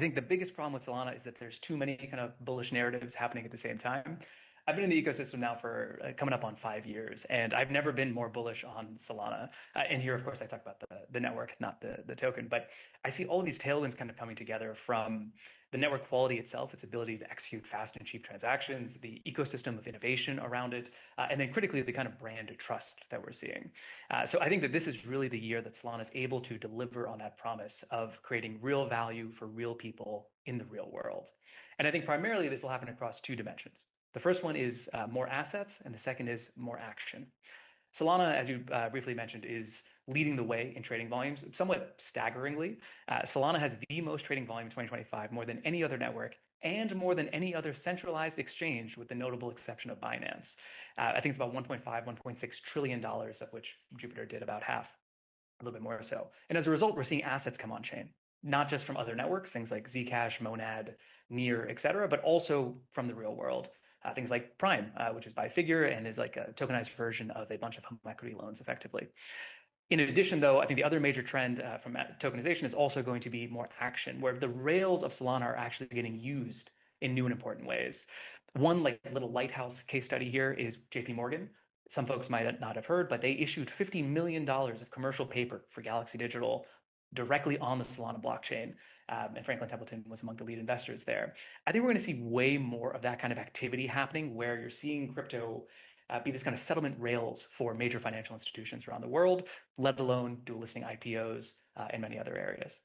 think the biggest problem with Solana is that there's too many kind of bullish narratives happening at the same time. I've been in the ecosystem now for coming up on 5 years, and I've never been more bullish on Solana. And here, of course, I talk about the network, not the token. But I see all of these tailwinds kind of coming together from the network quality itself, its ability to execute fast and cheap transactions, the ecosystem of innovation around it, and then critically, the kind of brand trust that we're seeing. So I think that this is really the year that Solana is able to deliver on that promise of creating real value for real people in the real world. And I think primarily this will happen across two dimensions. The first one is more assets, and the second is more action. Solana, as you briefly mentioned, is leading the way in trading volumes, somewhat staggeringly. Solana has the most trading volume in 2025, more than any other network, and more than any other centralized exchange, with the notable exception of Binance. I think it's about 1.5, $1.6 trillion dollars, of which Jupiter did about half, a little bit more so. And as a result, we're seeing assets come on chain, not just from other networks, things like Zcash, Monad, Near, et cetera, but also from the real world. Things like Prime, which is by Figure and is like a tokenized version of a bunch of home equity loans, effectively. In addition, though, I think the other major trend from tokenization is also going to be more action, where the rails of Solana are actually getting used in new and important ways. One like little lighthouse case study here is JP Morgan. Some folks might not have heard, but they issued $50 million of commercial paper for Galaxy Digital directly on the Solana blockchain. And Franklin Templeton was among the lead investors there. I think we're going to see way more of that kind of activity happening, where you're seeing crypto be this kind of settlement rails for major financial institutions around the world, let alone dual listing IPOs and many other areas.